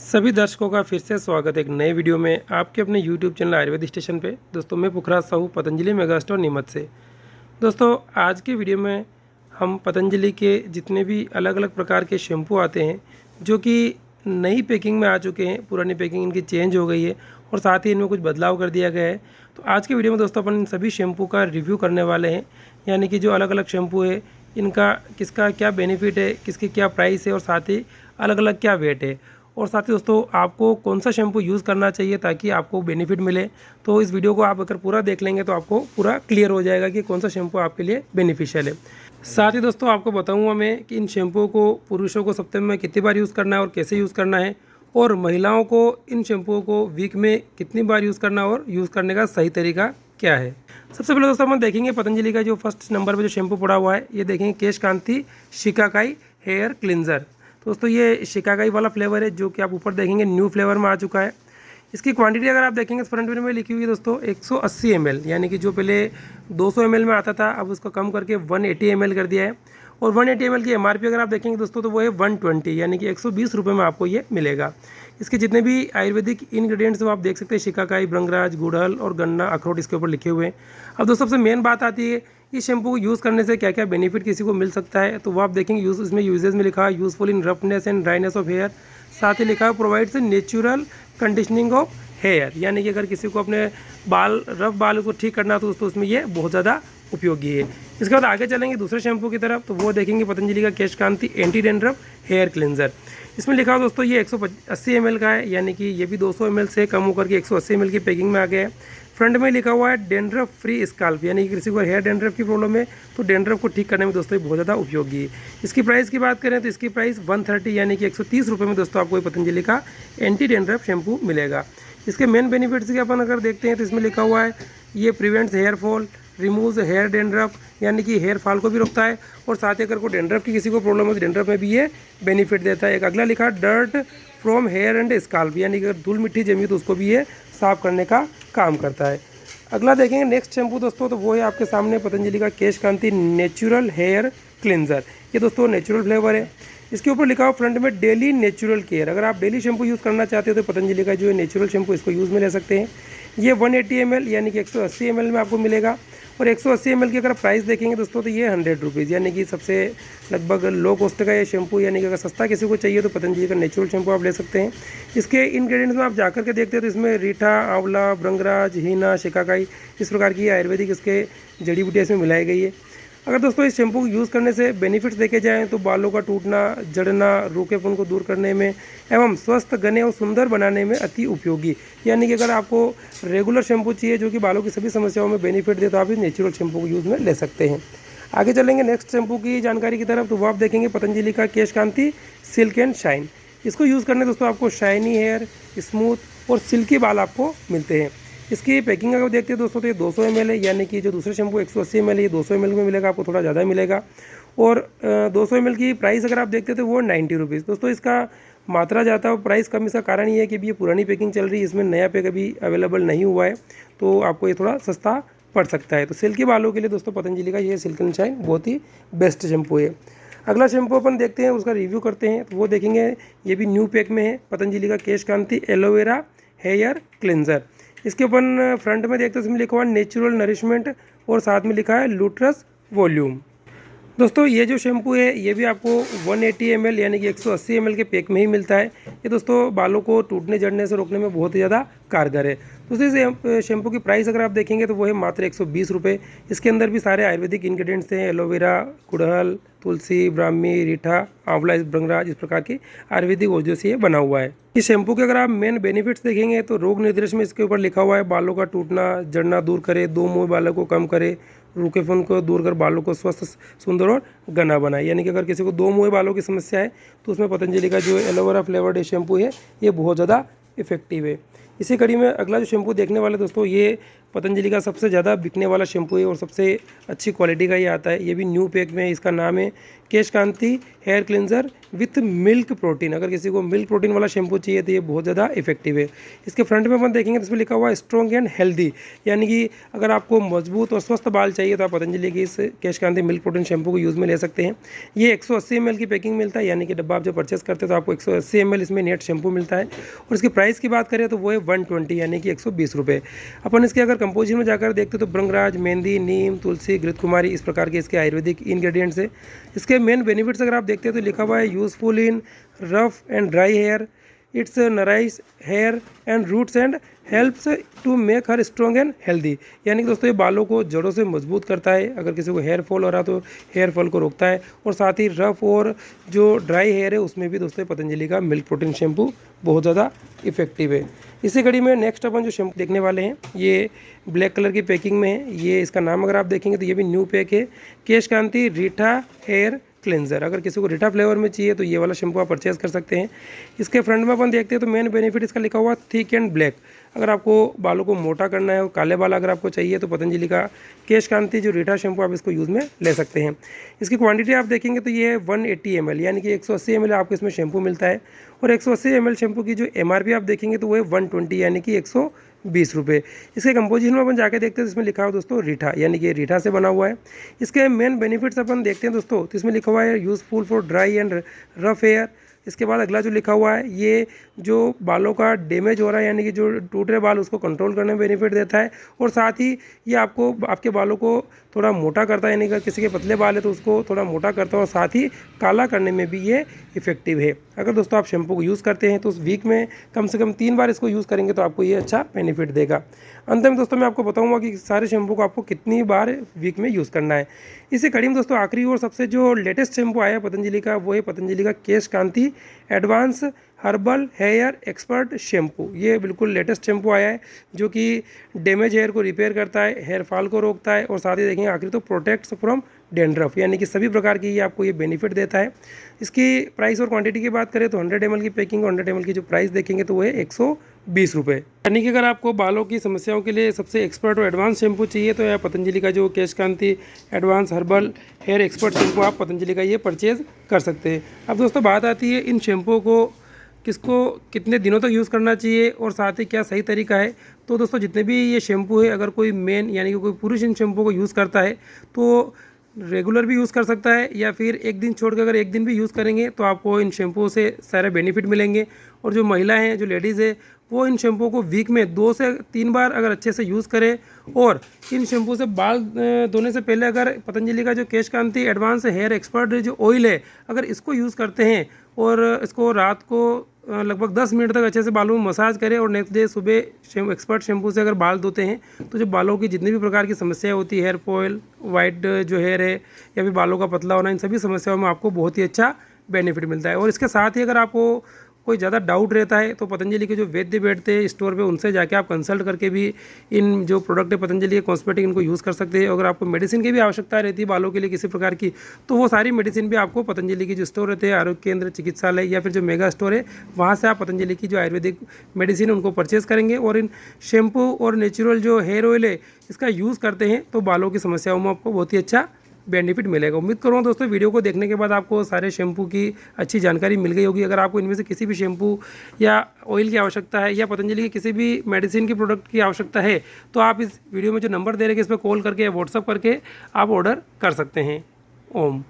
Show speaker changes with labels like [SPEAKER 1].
[SPEAKER 1] सभी दर्शकों का फिर से स्वागत है एक नए वीडियो में आपके अपने YouTube चैनल आयुर्वेद स्टेशन पे। दोस्तों मैं पुखराज साहू पतंजलि मेगा स्टोर नीमच से। दोस्तों आज के वीडियो में हम पतंजलि के जितने भी अलग अलग प्रकार के शैम्पू आते हैं जो कि नई पैकिंग में आ चुके हैं, पुरानी पैकिंग इनकी चेंज हो गई है और साथ ही इनमें कुछ बदलाव कर दिया गया है। तो आज के वीडियो में दोस्तों अपन इन सभी शैम्पू का रिव्यू करने वाले हैं, यानी कि जो अलग अलग शैम्पू है इनका किसका क्या बेनिफिट है, किसकी क्या प्राइस है और साथ ही अलग अलग क्या वेट है, और साथ ही दोस्तों आपको कौन सा शैम्पू यूज़ करना चाहिए ताकि आपको बेनिफिट मिले। तो इस वीडियो को आप अगर पूरा देख लेंगे तो आपको पूरा क्लियर हो जाएगा कि कौन सा शैम्पू आपके लिए बेनिफिशियल है। साथ ही दोस्तों आपको बताऊंगा मैं कि इन शैम्पू को पुरुषों को सप्ताह में कितनी बार यूज़ करना है और कैसे यूज़ करना है, और महिलाओं को इन शैम्पुओं को वीक में कितनी बार यूज़ करना और यूज़ करने का सही तरीका क्या है। सबसे पहले दोस्तों हम देखेंगे पतंजलि का जो फर्स्ट नंबर पर जो शैम्पू पड़ा हुआ है, ये देखेंगे केश कांति शिकाकाई हेयर क्लिनज़र। दोस्तों ये शिकाकाई वाला फ्लेवर है जो कि आप ऊपर देखेंगे न्यू फ्लेवर में आ चुका है। इसकी क्वांटिटी अगर आप देखेंगे फ्रंट में लिखी हुई है दोस्तों 180 ml, यानी कि जो पहले 200 ml में आता था अब उसको कम करके 180 ml कर दिया है। और 180 ml की MRP अगर आप देखेंगे दोस्तों तो वो है 120, यानी कि 120 रुपये में आपको ये मिलेगा। इसके जितने भी आयुर्वेदिक इंग्रेडिएंट्स वो आप देख सकते हैं, शिकाकाई, भृंगराज, गुड़हल और गन्ना, अखरोट इसके ऊपर लिखे हुए हैं। अब दोस्तों सबसे मेन बात आती है इस शैम्पू को यूज़ करने से क्या क्या बेनिफिट किसी को मिल सकता है। तो वो आप देखेंगे इसमें यूजेज में लिखा है useful in roughness and dryness of hair, साथ ही लिखा है provides natural conditioning of hair, यानी कि अगर किसी को अपने रफ बाल को ठीक करना तो दोस्तों उसमें ये बहुत ज़्यादा उपयोगी है। इसके बाद आगे चलेंगे दूसरे शैम्पू की तरफ, तो वो देखेंगे पतंजलि का केश कांति एंटी डैंड्रफ हेयर क्लिनजर। इसमें लिखा हो दोस्तों ये 180 ml का है, यानी कि ये भी 200 ml से कम होकर के 180 ml की पैकिंग में आ गया है। फ्रंट में लिखा हुआ है डेंड्रफ फ्री स्काल्प, यानी कि किसी को हेयर डेंड्रफ की प्रॉब्लम है तो डेंड्रफ को ठीक करने में दोस्तों बहुत ज़्यादा उपयोगी है। इसकी प्राइस की बात करें तो इसकी प्राइस 130 यानी कि 130 रुपये में दोस्तों आपको पतंजलि का एंटी डेंड्रफ शैम्पू मिलेगा। इसके मेन बेनिफिट्स की अपन अगर देखते हैं तो इसमें लिखा हुआ है ये prevents hair fall, removes hair dandruff, यानी कि हेयर फॉल को भी रोकता है, और साथ ही अगर कोई डेंड्रफ की किसी को प्रॉब्लम है तो डेंड्रफ में भी ये बेनिफिट देता है। एक अगला लिखा dirt from here and scalp, यानी कि अगर धूल मिट्टी जमी तो उसको भी ये साफ करने का काम करता है। अगला देखेंगे नेक्स्ट शैम्पू दोस्तों, तो वो है आपके सामने पतंजलि का केश कांति नेचुरल हेयर क्लिनजर। ये दोस्तों नेचुरल फ्लेवर है। इसके ऊपर लिखा हुआ फ्रंट में डेली नेचुरल केयर। अगर आप डेली शैम्पू यूज़ करना चाहते हो तो पतंजलि का जो है नेचुरल शैम्पू इसको यूज़ में ले सकते हैं। ये 180 ml यानी कि 180 ml में आपको मिलेगा, और 180 ml की अगर प्राइस देखेंगे दोस्तों तो ये 100 रुपीज़, यानी कि सबसे लगभग लो कॉस्ट का ये शैम्पू, यानी कि अगर सस्ता किसी को चाहिए तो पतंजलि का नेचुरल शैम्पू आप ले सकते हैं। इसके इंग्रेडिएंट्स में आप जाकर के देखते हैं तो इसमें रीठा, आंवला, भृंगराज, हीना, शिकाकाई इस प्रकार की आयुर्वेदिक इसके जड़ी बूटियाँ इसमें मिलाई गई है। अगर दोस्तों इस शैम्पू को यूज़ करने से बेनिफिट्स देखे जाएँ तो बालों का टूटना, जड़ना, रूखेपन को दूर करने में एवं स्वस्थ, घने और सुंदर बनाने में अति उपयोगी, यानी कि अगर आपको रेगुलर शैम्पू चाहिए जो कि बालों की सभी समस्याओं में बेनिफिट दे तो आप इस नेचुरल शैम्पू को यूज़ में ले सकते हैं। आगे चलेंगे नेक्स्ट शैम्पू की जानकारी की तरफ, तो वो आप देखेंगे पतंजलि का केश कांति सिल्क एंड शाइन। इसको यूज़ करने दोस्तों आपको शाइनी हेयर, स्मूथ और सिल्की बाल आपको मिलते हैं। इसकी पैकिंग अगर देखते हैं दोस्तों तो ये 200 ml है, यानी कि जो दूसरे शैम्पू 180 ml है ये 200 ml में मिलेगा, आपको थोड़ा ज़्यादा मिलेगा। और 200 ml की प्राइस अगर आप देखते हैं तो वो 90 रुपीज़। दोस्तों इसका मात्रा ज़्यादा और प्राइस कम, इसका कारण ये है कि ये पुरानी पैकिंग चल रही है, इसमें नया पैक अभी अवेलेबल नहीं हुआ है, तो आपको ये थोड़ा सस्ता पड़ सकता है। तो सिल्की बालों के लिए दोस्तों पतंजलि का ये सिल्क एंड शाइन बहुत ही बेस्ट शैम्पू है। अगला शैम्पू अपन देखते हैं, उसका रिव्यू करते हैं, तो वो देखेंगे ये भी न्यू पैक में है, पतंजलि का केश कांति एलोवेरा हेयर क्लिनजर। इसके अपन फ्रंट में देखते हैं इसमें लिखा हुआ नेचुरल नरिशमेंट और साथ में लिखा है लूट्रस वॉल्यूम। दोस्तों ये जो शैम्पू है ये भी आपको 180 ml यानी कि 180 ml के पैक में ही मिलता है। ये दोस्तों बालों को टूटने जड़ने से रोकने में बहुत ही ज़्यादा कारगर है। दोस्तों इस शैम्पू की प्राइस अगर आप देखेंगे तो वो है मात्र 120 रुपये। इसके अंदर भी सारे आयुर्वेदिक इंग्रेडिएंट्स हैं, एलोवेरा, गुड़हल, तुलसी, ब्राह्मी, रीठा, आंवला, भृंगराज इस प्रकार की आयुर्वेदिक औषधियों से ये बना हुआ है। इस शैम्पू के अगर आप मेन बेनिफिट्स देखेंगे तो रोग निर्देश में इसके ऊपर लिखा हुआ है बालों का टूटना जड़ना दूर करे, दो मुँह बालों को कम करे, रूखेपन को दूर कर बालों को स्वस्थ, सुंदर और घना बनाए, यानी कि अगर किसी को दो मुँह बालों की समस्या है तो उसमें पतंजलि का जो एलोवेरा फ्लेवर्ड शैम्पू है ये बहुत ज़्यादा इफेक्टिव है। इसी कड़ी में अगला जो शैम्पू देखने वाले दोस्तों, ये पतंजलि का सबसे ज़्यादा बिकने वाला शैम्पू है और सबसे अच्छी क्वालिटी का ये आता है। ये भी न्यू पैक में है। इसका नाम है Kesh Kanti hair cleanser with milk protein. अगर किसी को मिल्क प्रोटीन वाला शैम्पू चाहिए तो ये बहुत ज़्यादा इफेक्टिव है। इसके फ्रंट में अपन देखेंगे तो इसमें लिखा हुआ है स्ट्रॉन्ग एंड हेल्दी, यानी कि अगर आपको मजबूत और स्वस्थ बाल चाहिए तो आप पतंजलि की इस केश कांति मिल्क प्रोटीन शैम्पू को यूज़ में ले सकते हैं। ये 180 ml की पैकिंग मिलता है, यानी कि डब्बा आप जब परचेस करते हैं तो आपको 180 ml इसमें नेट शैम्पू मिलता है। और इसकी प्राइस की बात करें तो वो है 120, यानी कि 120 रुपये। अपन इसके अगर कंपोजिशन में जाकर देखते तो भृंगराज, मेहंदी, नीम, तुलसी, घृतकुमारी, इस प्रकार के इसके आयुर्वेदिक इंग्रेडिएंट्स है। इसके मेन बेनिफिट्स अगर आप देखते हैं तो लिखा हुआ है useful in rough and dry hair, its nourishes hair and roots and helps to make her strong and healthy. यानी कि दोस्तों ये बालों को जड़ों से मजबूत करता है। अगर किसी को हेयर फॉल हो रहा तो हेयर फॉल को रोकता है, और साथ ही रफ और जो ड्राई हेयर है उसमें भी दोस्तों पतंजलि का मिल्क प्रोटीन शैम्पू बहुत ज़्यादा इफेक्टिव है। इसी कड़ी में नेक्स्ट अपन जो शैम्पू देखने वाले हैं ये ब्लैक कलर की पैकिंग में है। ये इसका नाम अगर आप देखेंगे तो ये भी न्यू पैक है, केश कांति रीठा हेयर क्लेंजर। अगर किसी को रीठा फ्लेवर में चाहिए तो ये वाला शैम्पू आप परचेज कर सकते हैं। इसके फ्रंट में अपन देखते हैं तो मेन बेनिफिट इसका लिखा हुआ थिक एंड ब्लैक। अगर आपको बालों को मोटा करना है और काले बाल अगर आपको चाहिए तो पतंजलि का केश कांति जो रीठा शैम्पू आप इसको यूज़ में ले सकते हैं। इसकी क्वांटिटी आप देखेंगे तो ये है 180 ml, यानी कि 180 ml आपको इसमें शैम्पू मिलता है। और 180 ml शैम्पू की जो MRP आप देखेंगे तो वो है 120, यानी कि 120 रुपये। इसके कंपोजिशन में अपन जाके देखते हैं तो इसमें लिखा हुआ दोस्तों रीठा, यानी कि रीठा से बना हुआ है। इसके मेन बेनिफिट्स अपन देखते हैं दोस्तों, तो इसमें लिखा हुआ है useful for dry and rough hair. इसके बाद अगला जो लिखा हुआ है ये जो बालों का डैमेज हो रहा है, यानी कि जो टूट रहे बाल उसको कंट्रोल करने में बेनिफिट देता है। और साथ ही ये आपको आपके बालों को थोड़ा मोटा करता है, यानी कि किसी के पतले बाल है तो उसको थोड़ा मोटा करता है, और साथ ही काला करने में भी ये इफेक्टिव है। अगर दोस्तों आप शैम्पू को यूज़ करते हैं तो उस वीक में कम से कम 3 बार इसको यूज़ करेंगे तो आपको ये अच्छा बेनिफिट देगा। अंत में दोस्तों मैं आपको बताऊंगा कि सारे शैम्पू को आपको कितनी बार वीक में यूज़ करना है। इसी कड़ी में दोस्तों आखिरी और सबसे जो लेटेस्ट शैम्पू आया है पतंजलि का वो है पतंजलि का Kesh Kanti advance herbal hair expert shampoo. ये बिल्कुल लेटेस्ट शैम्पू आया है जो कि डैमेज हेयर को रिपेयर करता है, हेयर फॉल को रोकता है, और साथ ही देखेंगे आखिरी तो प्रोटेक्ट्स फ्रॉम डेंड्रफ, यानी कि सभी प्रकार की ये आपको ये बेनिफिट देता है। इसकी प्राइस और क्वांटिटी की बात करें तो 100 ml की पैकिंग, 100 ml की जो प्राइस देखेंगे तो वो है 120 रुपये। यानी कि अगर आपको बालों की समस्याओं के लिए सबसे एक्सपर्ट और एडवांस शैम्पू चाहिए तो यह पतंजलि का जो Kesh Kanti advance herbal hair expert shampoo आप पतंजलि का ये परचेज कर सकते हैं। अब दोस्तों बात आती है इन शैम्पू को किसको कितने दिनों तक यूज़ करना चाहिए और साथ ही क्या सही तरीका है। तो दोस्तों जितने भी ये शैम्पू है, अगर कोई मेन यानी कि कोई पुरुष इन शैम्पू को यूज़ करता है तो रेगुलर भी यूज़ कर सकता है, या फिर एक दिन छोड़ कर अगर एक दिन भी यूज़ करेंगे तो आपको इन शैम्पू से सारे बेनिफिट मिलेंगे। और जो महिला हैं, जो लेडीज़ है, वो इन शैम्पू को वीक में 2 से 3 बार अगर अच्छे से यूज़ करें, और इन शैम्पू से बाल धोने से पहले अगर पतंजलि का जो Kesh Kanti advance hair expert जो ऑयल है अगर इसको यूज़ करते हैं और इसको रात को लगभग 10 मिनट तक अच्छे से बालों में मसाज करें, और नेक्स्ट डे सुबह एक्सपर्ट शैम्पू से अगर बाल धोते हैं तो जो बालों की जितनी भी प्रकार की समस्याएं होती है, हेयर फॉल, वाइट जो हेयर है, या फिर बालों का पतला होना, इन सभी समस्याओं में आपको बहुत ही अच्छा बेनिफिट मिलता है। और इसके साथ ही अगर आपको कोई ज़्यादा डाउट रहता है तो पतंजलि के जो वैद्य बैठते हैं स्टोर पे उनसे जाके आप कंसल्ट करके भी इन जो प्रोडक्ट है पतंजलि के कॉस्मेटिक इनको यूज़ कर सकते हैं। अगर आपको मेडिसिन की भी आवश्यकता रहती है बालों के लिए किसी प्रकार की, तो वो सारी मेडिसिन भी आपको पतंजलि की जो स्टोर रहते हैं, आरोग्य केंद्र, चिकित्सालय या फिर जो मेगा स्टोर है, वहाँ से आप पतंजलि की जो आयुर्वेदिक मेडिसिन उनको परचेज़ करेंगे और इन शैम्पू और नेचुरल जो हेयर ऑयल है इसका यूज़ करते हैं तो बालों की समस्याओं में आपको बहुत ही अच्छा बेनिफिट मिलेगा। उम्मीद करूँगा दोस्तों वीडियो को देखने के बाद आपको सारे शैम्पू की अच्छी जानकारी मिल गई होगी। अगर आपको इनमें से किसी भी शैम्पू या ऑयल की आवश्यकता है या पतंजलि की किसी भी मेडिसिन की प्रोडक्ट की आवश्यकता है तो आप इस वीडियो में जो नंबर दे रहे हैं इस पर कॉल करके या व्हाट्सअप करके आप ऑर्डर कर सकते हैं। ओम।